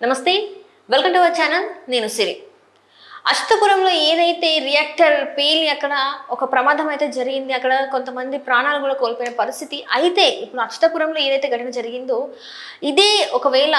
నమస్తే, welcome to our channel. నేను సిరి. అష్టపురంలో ఏదైతే రియాక్టర్ పేలి అక్కడ ఒక ప్రమాదం అయితే జరిగింది, అక్కడ కొంతమంది ప్రాణాలు కూడా కోల్పోయిన పరిస్థితి. అయితే ఇప్పుడు అష్టపురంలో ఏదైతే ఘటన జరిగిందో ఇదే ఒకవేళ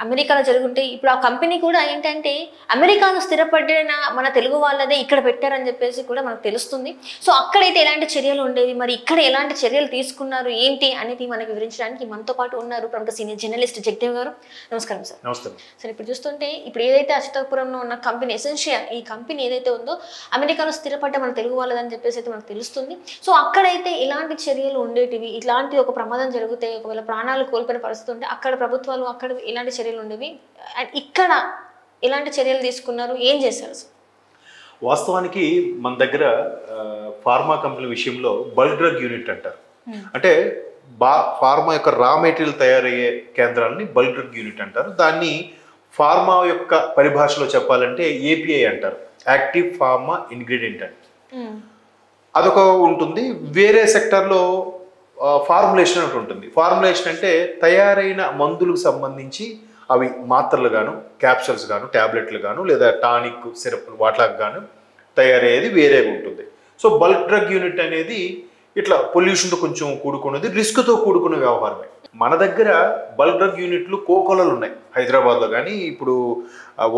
అమెరికాలో జరుగుంటే ఇప్పుడు ఆ కంపెనీ కూడా ఏంటంటే అమెరికాలో స్థిరపడిన మన తెలుగు వాళ్ళదే ఇక్కడ పెట్టారని చెప్పేసి కూడా మనకు తెలుస్తుంది. సో అక్కడైతే ఎలాంటి చర్యలు ఉండేవి, మరి ఇక్కడ ఎలాంటి చర్యలు తీసుకున్నారు ఏంటి అనేది మనకి వివరించడానికి మనతో పాటు ఉన్నారు ప్రముఖ సీనియర్ జర్నలిస్ట్ జగదేవ్ గారు. నమస్కారం సార్. నమస్తే సార్, ఇప్పుడు చూస్తుంటే ఇప్పుడు ఏదైతే అష్టపురంలో ఉన్న కంపెనీ ఎసెన్షియా ఈ కంపెనీ ఏదైతే ఉందో అమెరికాలో స్థిరపడ్డ మన తెలుగు వాళ్ళదని చెప్పేసి అయితే మనకు తెలుస్తుంది. సో అక్కడైతే ఎలాంటి చర్యలు ఉండేటివి, ఇలాంటి ఒక ప్రమాదం జరిగితే ఒకవేళ ప్రాణాలు కోల్పోయిన పరిస్థితి ఉంటే అక్కడ ప్రభుత్వాలు అక్కడ ఎలాంటి చర్యలు ఉండేవి అండ్ ఇక్కడ ఎలాంటి చర్యలు తీసుకున్నారు, ఏం చేశారు సార్? వాస్తవానికి మన దగ్గర ఫార్మా కంపెనీ విషయంలో బల్క్ డ్రగ్ యూనిట్ అంటారు. అంటే ఫార్మా యొక్క రా మెటీరియల్ తయారయ్యే కేంద్రాలని బల్క్ డ్రగ్ యూనిట్ అంటారు. దాన్ని ఫార్మా యొక్క పరిభాషలో చెప్పాలంటే ఏపీఐ అంటారు, యాక్టివ్ ఫార్మా ఇంగ్రీడియంట్ అంటే. అదొక ఉంటుంది. వేరే సెక్టర్లో ఫార్ములేషన్ ఒకటి ఉంటుంది. ఫార్ములేషన్ అంటే తయారైన మందులకు సంబంధించి అవి మాత్రలు గాను, క్యాప్సూల్స్ గాను, ట్యాబ్లెట్లు గాను, లేదా టానిక్ సిరప్ వాటికి గాను తయారయ్యేది వేరేగా ఉంటుంది. సో బల్క్ డ్రగ్ యూనిట్ అనేది ఇట్లా పొల్యూషన్తో కొంచెం కూడుకున్నది, రిస్క్తో కూడుకున్న వ్యవహారమే. మన దగ్గర బల్క్ డ్రగ్ యూనిట్లు కోకొలలు ఉన్నాయి హైదరాబాద్లో. కానీ ఇప్పుడు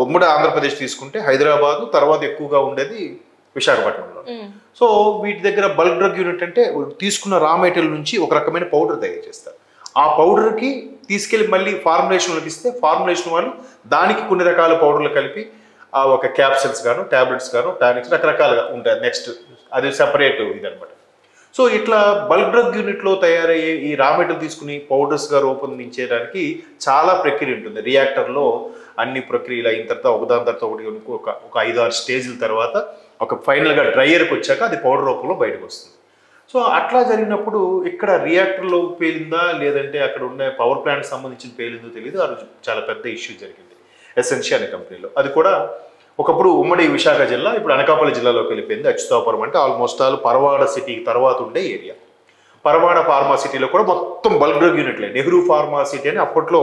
ఉమ్మడి ఆంధ్రప్రదేశ్ తీసుకుంటే హైదరాబాదు తర్వాత ఎక్కువగా ఉండేది విశాఖపట్నంలో. సో వీటి దగ్గర బల్క్ డ్రగ్ యూనిట్ అంటే తీసుకున్న రా మెటీరియల్ నుంచి ఒక రకమైన పౌడర్ తయారు చేస్తారు. ఆ పౌడర్కి తీసుకెళ్ళి మళ్ళీ ఫార్ములేషన్లోకి ఇస్తే ఫార్ములేషన్ వాళ్ళు దానికి కొన్ని రకాల పౌడర్లు కలిపి ఆ ఒక క్యాప్సూల్స్ గాను, ట్యాబ్లెట్స్ గాను, టానిక్స్ రకరకాలుగా ఉంటాయి. నెక్స్ట్ అది సెపరేట్ ఇదనమాట. సో ఇట్లా బల్క్ డ్రగ్ యూనిట్లో తయారయ్యే ఈ రా మెటీరియల్ తీసుకుని పౌడర్స్గా రూపొందించేయడానికి చాలా ప్రక్రియ ఉంటుంది. రియాక్టర్లో అన్ని ప్రక్రియలు అయిన తర్వాత ఒకదాని తర్వాత ఒకటి ఒక 5-6 స్టేజ్ల తర్వాత ఒక ఫైనల్గా డ్రైయర్కి వచ్చాక అది పౌడర్ రూపంలో బయటకు వస్తుంది. సో అట్లా జరిగినప్పుడు ఇక్కడ రియాక్టర్లో పేలిందా లేదంటే అక్కడ ఉన్న పవర్ ప్లాంట్ సంబంధించిన పేలిందో తెలియదు. ఆ రోజు చాలా పెద్ద ఇష్యూ జరిగింది ఎసెన్షియా అనే కంపెనీలో. అది కూడా ఒకప్పుడు ఉమ్మడి విశాఖ జిల్లా, ఇప్పుడు అనకాపల్లి జిల్లాలోకి వెళ్ళిపోయింది. అచ్యుతాపురం అంటే ఆల్మోస్ట్ ఆల్ పరవాడ సిటీకి తర్వాత ఉండే ఏరియా. పరవాడ ఫార్మా సిటీలో కూడా మొత్తం బల్క్ డ్రగ్ యూనిట్లే. నెహ్రూ ఫార్మా సిటీ అని అప్పట్లో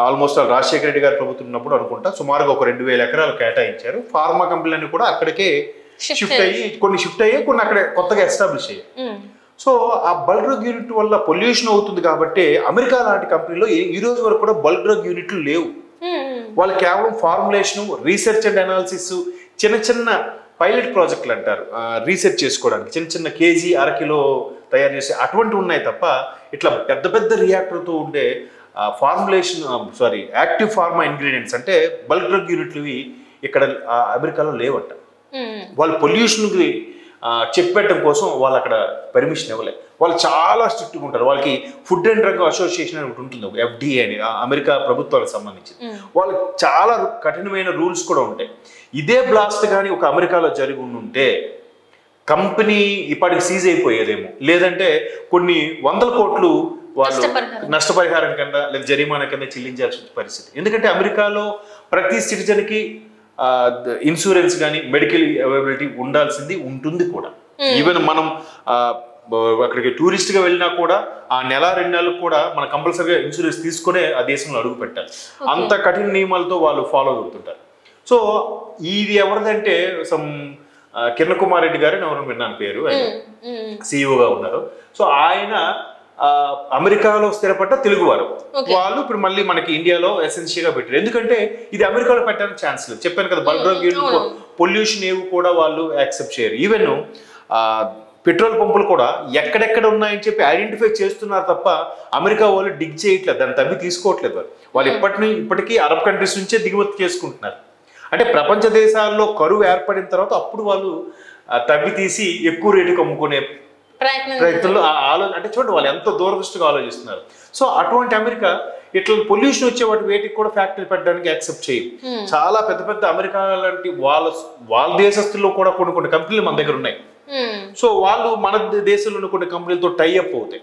ఆల్మోస్ట్ ఆల్ రాజశేఖర రెడ్డి గారు ప్రభుత్వం ఉన్నప్పుడు అనుకుంటా సుమారుగా ఒక 2000 ఎకరాలు కేటాయించారు. ఫార్మా కంపెనీలన్నీ కూడా అక్కడికే షిఫ్ట్ అయ్యి కొన్ని అక్కడ కొత్తగా ఎస్టాబ్లిష్ అయ్యాయి. సో ఆ బల్క్ డ్రగ్ యూనిట్ వల్ల పొల్యూషన్ అవుతుంది కాబట్టి అమెరికా లాంటి కంపెనీలో ఈ రోజు వరకు కూడా బల్క్ డ్రగ్ యూనిట్లు లేవు. వాళ్ళు కేవలం ఫార్ములేషన్, రీసెర్చ్ అండ్ అనాలిసిస్, చిన్న చిన్న పైలట్ ప్రాజెక్టులు అంటారు, రీసెర్చ్ చేసుకోవడానికి చిన్న చిన్న కేజీ అరకిలో తయారు చేసే అటువంటివి ఉన్నాయి తప్ప ఇట్లా పెద్ద పెద్ద రియాక్టర్తో ఉండే ఫార్ములేషన్ యాక్టివ్ ఫార్మా ఇంగ్రీడియంట్స్ అంటే బల్క్ డ్రగ్ యూనిట్లు ఇక్కడ అమెరికాలో లేవంట. వాళ్ళు పొల్యూషన్కి చెప్పేయడం కోసం వాళ్ళు అక్కడ పర్మిషన్ ఇవ్వలేదు. వాళ్ళు చాలా స్ట్రిక్ట్గా ఉంటారు. వాళ్ళకి ఫుడ్ అండ్ డ్రగ్ అసోసియేషన్ అని ఒకటి ఉంటుంది, FDA అని, అమెరికా ప్రభుత్వానికి సంబంధించి. వాళ్ళకి చాలా కఠినమైన రూల్స్ కూడా ఉంటాయి. ఇదే బ్లాస్ట్ కానీ ఒక అమెరికాలో జరిగి ఉంటే కంపెనీ ఇప్పటికి సీజ్ అయిపోయేదేమో, లేదంటే కొన్ని 100 కోట్లు వాళ్ళు నష్టపరిహారం కింద లేదా జరిమానా కింద చెల్లించాల్సిన పరిస్థితి. ఎందుకంటే అమెరికాలో ప్రతి సిటిజన్కి ఇన్సూరెన్స్ కానీ మెడికల్ అవైలబిలిటీ ఉండాల్సింది ఉంటుంది కూడా. ఈవెన్ మనం అక్కడికి టూరిస్ట్గా వెళ్ళినా కూడా ఆ 1-2 నెలలకు కూడా మన కంపల్సరీగా ఇన్సూరెన్స్ తీసుకునే ఆ దేశంలో అడుగు పెట్టాలి. అంత కఠిన నియమాలతో వాళ్ళు ఫాలో అవుతుంటారు. సో ఇది ఎవరిదంటే కిరణ్ కుమార్ రెడ్డి గారు ఎవరు విన్నాను పేరు, సిఇఓగా ఉన్నారు. సో ఆయన అమెరికాలో స్థిరపడ్డ తెలుగువారు. వాళ్ళు ఇప్పుడు మళ్ళీ మనకి ఇండియాలో ఎసెన్షియల్గా పెట్టారు. ఎందుకంటే ఇది అమెరికాలో పెట్టడానికి ఛాన్స్ లేదు. చెప్పాను కదా, బల్క్ డ్రగ్ యూనిట్ పొల్యూషన్ ఏవి కూడా వాళ్ళు యాక్సెప్ట్ చేయరు. ఈవెన్ పెట్రోల్ పంపులు కూడా ఎక్కడెక్కడ ఉన్నాయని చెప్పి ఐడెంటిఫై చేస్తున్నారు తప్ప అమెరికా వాళ్ళు డిగ్ చేయట్లేదు, దాన్ని తవ్వి తీసుకోవట్లేదు. వాళ్ళు ఇప్పటికీ అరబ్ కంట్రీస్ నుంచే దిగుమతి చేసుకుంటున్నారు. అంటే ప్రపంచ దేశాల్లో కరువు ఏర్పడిన తర్వాత అప్పుడు వాళ్ళు తవ్వి తీసి ఎక్కువ రేటుకి అమ్ముకునే ప్రయత్నంలో అంటే చూడండి వాళ్ళు ఎంత దూరదృష్టిగా ఆలోచిస్తున్నారు. సో అటువంటి అమెరికా ఇట్లా పొల్యూషన్ వచ్చే వేటికి కూడా ఫ్యాక్టరీ పెట్టడానికి యాక్సెప్ట్ చేయదు. చాలా పెద్ద పెద్ద అమెరికా లాంటి వాళ్ళ దేశస్తుల్లో కూడా కొన్ని కంపెనీలు మన దగ్గర ఉన్నాయి. సో వాళ్ళు మన దేశంలో ఉన్న కొన్ని కంపెనీలతో టైఅప్ అవుతాయి.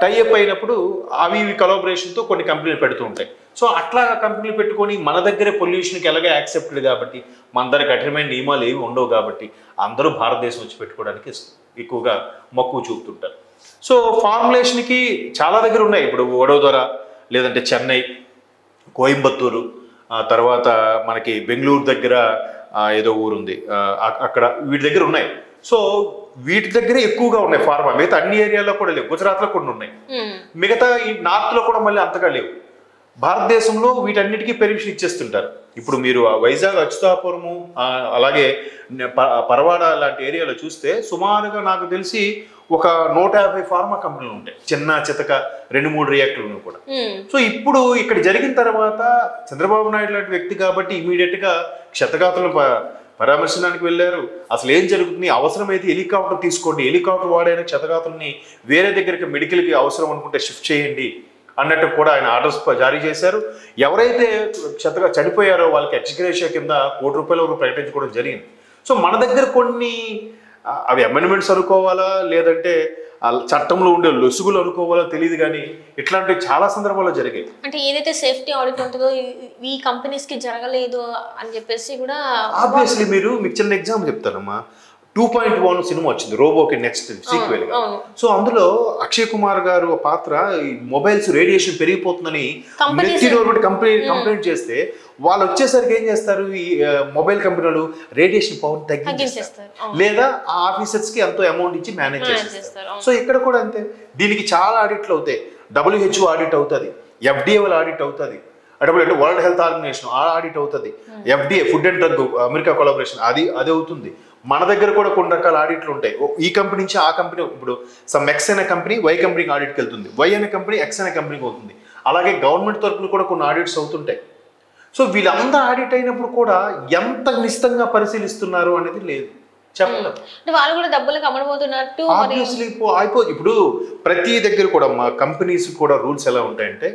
టైఅప్ అయినప్పుడు అవి కొలాబరేషన్తో కొన్ని కంపెనీలు పెడుతూ ఉంటాయి. సో అట్లా కంపెనీలు పెట్టుకొని మన దగ్గరే పొల్యూషన్కి ఎలాగ యాక్సెప్టెడ్ కాబట్టి మన దగ్గర కఠినమైన నియమాలు ఏమి ఉండవు కాబట్టి అందరూ భారతదేశం వచ్చి పెట్టుకోవడానికి ఎక్కువగా మక్కువ చూపుతుంటారు. సో ఫార్ములేషన్కి చాలా దగ్గర ఉన్నాయి. ఇప్పుడు వడోదర, లేదంటే చెన్నై, కోయంబత్తూరు, తర్వాత మనకి బెంగళూరు దగ్గర ఏదో ఊరుంది, అక్కడ వీటి దగ్గర ఉన్నాయి. సో వీటి దగ్గర ఎక్కువగా ఉన్నాయి ఫార్మా. మిగతా అన్ని ఏరియాలో కూడా లేవు. గుజరాత్లో కొన్ని ఉన్నాయి, మిగతా ఈ నార్త్లో కూడా మళ్ళీ అంతగా లేవు. భారతదేశంలో వీటన్నిటికీ పెర్మిషన్ ఇచ్చేస్తుంటారు. ఇప్పుడు మీరు వైజాగ్, అచ్యుతాపురము, అలాగే పరవాడ లాంటి ఏరియాలో చూస్తే సుమారుగా నాకు తెలిసి ఒక 150 ఫార్మా కంపెనీలు ఉంటాయి, చిన్న చితక 2-3 రియాక్టర్లు కూడా. సో ఇప్పుడు ఇక్కడ జరిగిన తర్వాత చంద్రబాబు నాయుడు లాంటి వ్యక్తి కాబట్టి ఇమీడియట్ గా క్షతగాతులను పరామర్శనానికి వెళ్ళారు. అసలు ఏం జరుగుతుంది, అవసరమైతే హెలికాప్టర్ తీసుకోండి, హెలికాప్టర్ వాడైన క్షతగాతుల్ని వేరే దగ్గరికి మెడికల్కి అవసరం అనుకుంటే షిఫ్ట్ చేయండి అన్నట్టు కూడా ఆయన ఆర్డర్స్ జారీ చేశారు. ఎవరైతే చనిపోయారో వాళ్ళకి ఎక్స్గ్రేషియా కింద ₹1 కోటి వరకు ప్రకటించుకోవడం జరిగింది. సో మన దగ్గర కొన్ని అవి అమెండ్మెంట్స్ అనుకోవాలా లేదంటే చట్టంలో ఉండే లొసుగులు అనుకోవాలో తెలియదు, కానీ ఇట్లాంటివి చాలా సందర్భాల్లో జరిగాయి. అంటే ఏదైతే సేఫ్టీ ఆడిట్ ఉంటుందో ఈ కంపెనీస్ కి జరగలేదు అని చెప్పేసి కూడా ఆబ్వియస్లీ. మీకు చిన్న ఎగ్జాంపుల్ చెప్తానమ్మా. 2.1 సినిమా వచ్చింది, రోబోకి నెక్స్ట్ సీక్వెల్ గా. సో అందులో అక్షయ్ కుమార్ గారు పాత్ర ఈ మొబైల్స్ రేడియేషన్ పెరిగిపోతుందని కంప్లైంట్ చేస్తే వాళ్ళు వచ్చేసరికి ఏం చేస్తారు, ఈ మొబైల్ కంపెనీలు రేడియేషన్ పవర్ తగ్గించేస్తారు, లేదా ఆ ఆఫీసర్స్ కి ఎంతో అమౌంట్ ఇచ్చి మేనేజ్ చేస్తారు. సో ఇక్కడ కూడా అంతే. దీనికి చాలా ఆడిట్లు అవుతాయి. WHO ఆడిట్ అవుతుంది, FDA ఆడిట్ అవుతుంది, అంటే వరల్డ్ హెల్త్ ఆర్గనైజేషన్ ఆడిట్ అవుతుంది, FDA food and drug America collaboration అది అవుతుంది. మన దగ్గర కూడా కొన్ని రకాల ఆడిట్లు ఉంటాయి. ఈ కంపెనీ నుంచి ఆ కంపెనీ, ఇప్పుడు సమ్ ఎక్స్ అనే కంపెనీ వై కంపెనీకి ఆడిట్కి వెళ్తుంది, వై అనే కంపెనీ ఎక్స్ అనే కంపెనీకి అవుతుంది. అలాగే గవర్నమెంట్ తరఫున కూడా కొన్ని ఆడిట్స్ అవుతుంటాయి. సో వీళ్ళంతా ఆడిట్ అయినప్పుడు కూడా ఎంత నిశ్చితంగా పరిశీలిస్తున్నారు అనేది లేదు, చెప్పలేదు. వాళ్ళు కూడా డబ్బులకు అమ్మడిపోతున్నట్టు ఆబ్వియస్లీ ఇప్పుడు ప్రతి దగ్గర కూడా మా కంపెనీస్ కూడా రూల్స్ ఎలా ఉంటాయంటే,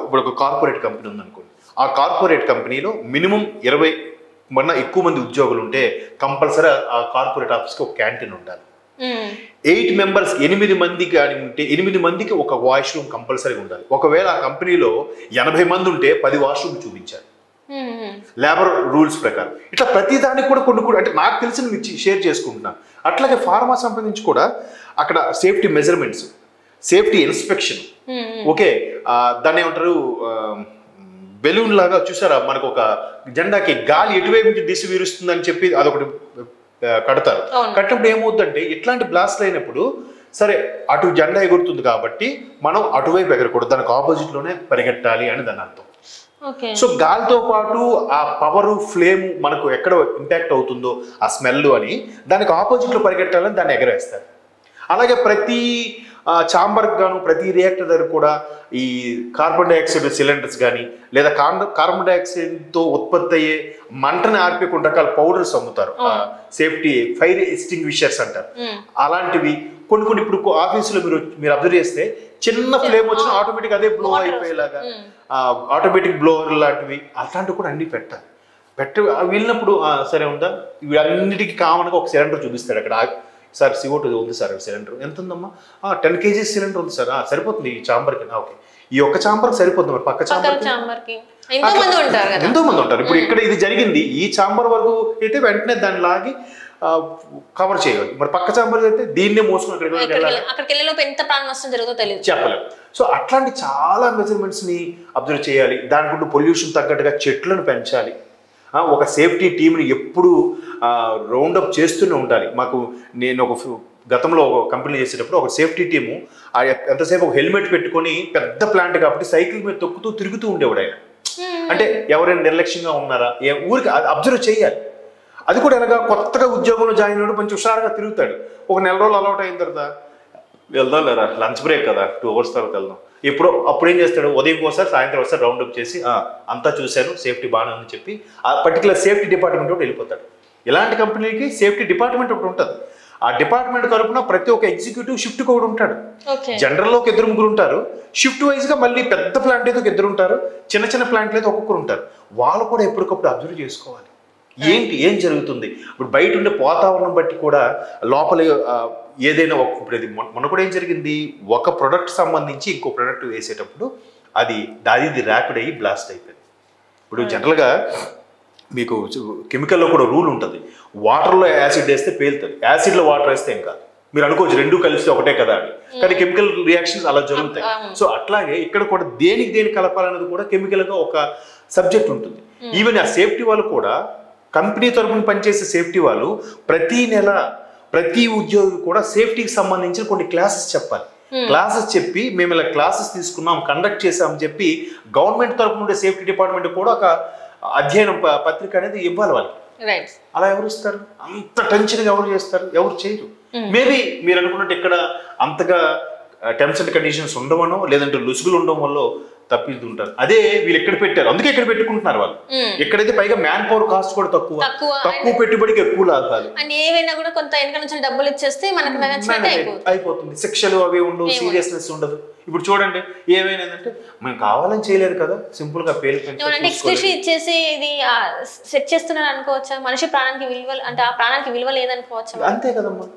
ఇప్పుడు ఒక కార్పొరేట్ కంపెనీ ఉందనుకోండి, ఆ కార్పొరేట్ కంపెనీలో మినిమం 20 ఎక్కువ మంది ఉద్యోగులు ఉంటే కంపల్సరీ ఆ కార్పొరేట్ ఆఫీస్కి ఒక క్యాంటీన్ ఉండాలి. 8 మెంబర్స్ 8 మంది కానీ ఉంటే 8 మందికి ఒక వాష్రూమ్ కంపల్సరీ ఉండాలి. ఒకవేళ ఆ కంపెనీలో 80 మంది ఉంటే 10 వాష్రూమ్ చూపించాలి లేబర్ రూల్స్ ప్రకారం. ఇట్లా ప్రతి దానికి కూడా కొన్ని అంటే నాకు తెలిసిన మీకు షేర్ చేసుకుంటున్నాను. అట్లాగే ఫార్మా సంబంధించి కూడా అక్కడ safety measurements, safety inspection, okay దాన్ని ఏమంటారు, బెలూన్ లాగా చూసారా, మనకు ఒక జెండాకి గాలి ఎటువైపు నుంచి దిశ వీరుస్తుందని చెప్పి అదొకటి కడతారు. కట్టినప్పుడు ఏమవుతుందంటే ఇట్లాంటి బ్లాస్ట్లు అయినప్పుడు సరే అటు జెండా ఎగురుతుంది కాబట్టి మనం అటువైపు ఎగరకూడదు, దానికి ఆపోజిట్ లోనే పరిగెట్టాలి అని దాని అర్థం. సో గాలితో పాటు ఆ పవర్ ఫ్లేమ్ మనకు ఎక్కడ ఇంపాక్ట్ అవుతుందో ఆ స్మెల్ అని దానికి ఆపోజిట్ లో పరిగెట్టాలని దాన్ని ఎగరేస్తారు. అలాగే ప్రతి ఛాంబర్కి గాను ప్రతి రియాక్టర్ దగ్గర కూడా ఈ కార్బన్ డైఆక్సైడ్ సిలిండర్స్ కానీ లేదా కార్బన్ డైఆక్సైడ్తో ఉత్పత్తి అయ్యే మంటని ఆర్పే కొన్ని రకాల పౌడర్స్ అమ్ముతారు, సేఫ్టీ ఫైర్ ఎక్స్టింగ్విషర్స్ అంటారు. అలాంటివి కొన్ని ఇప్పుడు ఆఫీసులో మీరు అబ్జర్వ్ చేస్తే చిన్న ఫ్లేమ్ వచ్చిన ఆటోమేటిక్ అదే బ్లో అయిపోయేలాగా ఆటోమేటిక్ బ్లోవర్ లాంటివి అట్లాంటివి కూడా అన్ని వెళ్ళినప్పుడు సరే ఉందా, వీళ్ళన్నిటికీ కామన్గా ఒక సిలిండర్ చూపిస్తాడు అక్కడ. సార్ CO2 ఉంది సార్, సిలిండర్ ఎంత ఉందమ్మా, 10 kg సిలిండర్ ఉంది సార్, సరిపోతుంది ఈ ఛాంబర్కి. ఓకే, ఈ ఒక్క ఛాంబర్కి సరిపోతుంది, మరి పక్క ఛాంబర్కి ఎంతో మంది ఉంటారు. ఇప్పుడు ఇక్కడ ఇది జరిగింది, ఈ ఛాంబర్ వరకు అయితే వెంటనే దాన్ని లాగి కవర్ చేయాలి, మరి పక్క ఛాంబర్ అయితే దీన్నే మోసుకుని చెప్పలేము. సో అట్లాంటి చాలా మెజర్మెంట్స్ ని అబ్జర్వ్ చేయాలి. దానికి పొల్యూషన్ తగ్గట్టుగా చెట్లను పెంచాలి. ఒక సేఫ్టీ టీంని ఎప్పుడు రౌండప్ చేస్తూనే ఉండాలి. నేను ఒక గతంలో ఒక కంపెనీ చేసేటప్పుడు ఒక సేఫ్టీ టీము ఎంతసేపు ఒక హెల్మెట్ పెట్టుకొని, పెద్ద ప్లాంట్ కాబట్టి సైకిల్ మీద తొక్కుతూ తిరుగుతూ ఉండేవాడు ఆయన. అంటే ఎవరైనా నిర్లక్ష్యంగా ఉన్నారా ఊరికి అబ్జర్వ్ చేయాలి. అది కూడా ఎలాగా, కొత్తగా ఉద్యోగంలో జాయిన్ అయ్యాడు, కొంచెం హుషారుగా తిరుగుతాడు. ఒక నెల రోజులు అలవాటు అయిన తర్వాత వెళ్దాం లేరా, లంచ్ బ్రేక్ కదా 2 hours తర్వాత వెళ్దాం, అప్పుడు ఏం చేస్తాడు, ఉదయం ఒకసారి సాయంత్రం ఒకసారి రౌండప్ చేసి అంతా చూశాను సేఫ్టీ బాగానే ఉందని చెప్పి ఆ పర్టికులర్ సేఫ్టీ డిపార్ట్మెంట్ ఒకటి వెళ్ళిపోతాడు. ఇలాంటి కంపెనీకి సేఫ్టీ డిపార్ట్మెంట్ ఒకటి ఉంటుంది. ఆ డిపార్ట్మెంట్ తరపున ప్రతి ఒక్క ఎగ్జిక్యూటివ్ షిఫ్ట్ ఒకటి ఉంటాడు. జనరల్లో ఒక 2-3 ఉంటారు, షిఫ్ట్ వైజ్ గా మళ్ళీ పెద్ద ప్లాంట్ అయితే ఒక 2 ఉంటారు, చిన్న చిన్న ప్లాంట్లు అయితే ఒక్కొక్కరు ఉంటారు. వాళ్ళు కూడా ఎప్పటికప్పుడు అబ్జర్వ్ చేసుకోవాలి ఏం జరుగుతుంది. ఇప్పుడు బయట ఉండే వాతావరణం బట్టి కూడా లోపల ఏదైనా ఇప్పుడు ఇది మొన్న కూడా ఏం జరిగింది, ఒక ప్రొడక్ట్ సంబంధించి ఇంకో ప్రొడక్ట్ వేసేటప్పుడు అది ర్యాపిడ్ అయ్యి బ్లాస్ట్ అయిపోయింది. ఇప్పుడు జనరల్గా మీకు కెమికల్లో కూడా రూల్ ఉంటుంది, వాటర్లో యాసిడ్ వేస్తే పేలుతుంది, యాసిడ్లో వాటర్ వేస్తే ఏం కాదు. మీరు అనుకోవచ్చు 2 కలిస్తే ఒకటే కదా అని, కానీ కెమికల్ రియాక్షన్స్ అలా జరుగుతాయి. సో అట్లాగే ఇక్కడ కూడా దేనికి కలపాలనేది కూడా కెమికల్గా ఒక సబ్జెక్ట్ ఉంటుంది. ఈవెన్ ఆ సేఫ్టీ వాళ్ళు కూడా కంపెనీ తరఫున పనిచేసే సేఫ్టీ వాళ్ళు ప్రతి నెల ప్రతి ఉద్యోగి కూడా సేఫ్టీకి సంబంధించిన కొన్ని క్లాసెస్ చెప్పాలి. క్లాసెస్ చెప్పి మేము ఇలా క్లాసెస్ తీసుకున్నాం, కండక్ట్ చేసామని చెప్పి గవర్నమెంట్ తరఫున ఉండే సేఫ్టీ డిపార్ట్మెంట్ కూడా ఒక అధ్యయనం పత్రిక అనేది ఇవ్వాలి వాళ్ళకి. అలా ఎవరు ఇస్తారు? అంత టెన్షన్గా ఎవరు చేస్తారు? ఎవరు చేయరు. మేబీ మీరు అనుకున్నట్టు ఇక్కడ అంతగా టర్మ్స్ అండ్ కండిషన్స్ ఉండవనో లేదంటే లుసుగులు ఉండడం వల్ల తప్పిస్తుంటారు. అదే వీళ్ళు ఎక్కడ పెట్టారు, అందుకే ఇక్కడ పెట్టుకుంటున్నారు వాళ్ళు. ఎక్కడైతే పైగా మ్యాన్ పవర్ కాస్ట్ కూడా తక్కువ పెట్టుబడికి ఎక్కువ లాభాలు, ఏవైనా కూడా కొంత వెనక నుంచి డబ్బులు ఇచ్చేస్తే మనకు అయిపోతుంది. శిక్షలు అవి ఉండవు, సీరియస్నెస్ ఉండదు. ఇప్పుడు చూడండి ఏమైనా ఏంటంటే మేము కావాలని చేయలేదు కదా, సింపుల్ గా పేరు ఇచ్చేసి ఇది సెట్ చేస్తున్నారు అనుకోవచ్చా? మనిషి ప్రాణానికి విలువ అంటే ఆ ప్రాణానికి విలువ లేదనుకోవచ్చా? అంతే కదమ్మా,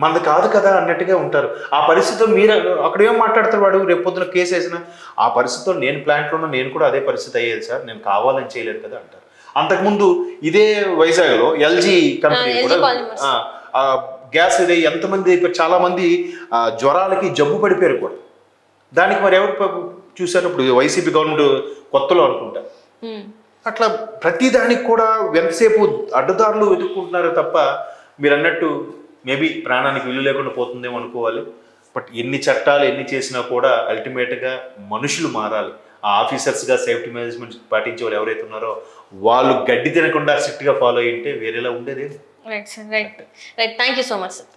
మనది కాదు కదా అన్నట్టుగా ఉంటారు. ఆ పరిస్థితిలో మీరు అక్కడ ఏం మాట్లాడతారు, వాడు రేపు పొద్దున కేసు వేసిన ఆ పరిస్థితిలో నేను ప్లాంట్లో నేను కూడా అదే పరిస్థితి అయ్యేది సార్, నేను కావాలని చేయలేదు కదా అంటారు. అంతకుముందు ఇదే వైజాగ్లో ఎల్జీ కంపెనీ కూడా గ్యాస్ ఇది ఎంతమంది చాలా మంది జ్వరాలకి జబ్బు పడిపోయారు కూడా. దానికి మరి ఎవరు చూసారు? ఇప్పుడు వైసీపీ గవర్నమెంట్ కొత్తలో అనుకుంటా. అట్లా ప్రతి దానికి కూడా ఎంతసేపు అడ్డదారులు వెతుక్కుంటున్నారు తప్ప మీరు అన్నట్టు మేబీ ప్రాణానికి విలువ లేకుండా పోతుందేమో అనుకోవాలి. బట్ ఎన్ని చట్టాలు ఎన్ని చేసినా కూడా అల్టిమేట్గా మనుషులు మారాలి. ఆ ఆఫీసర్స్గా సేఫ్టీ మేనేజ్మెంట్ పాటించే వాళ్ళు ఎవరైతే ఉన్నారో వాళ్ళు గడ్డి తినకుండా స్ట్రిక్ట్గా ఫాలో అయ్యింటే వేరేలా ఉండేది. Right sir, right thank you so much sir.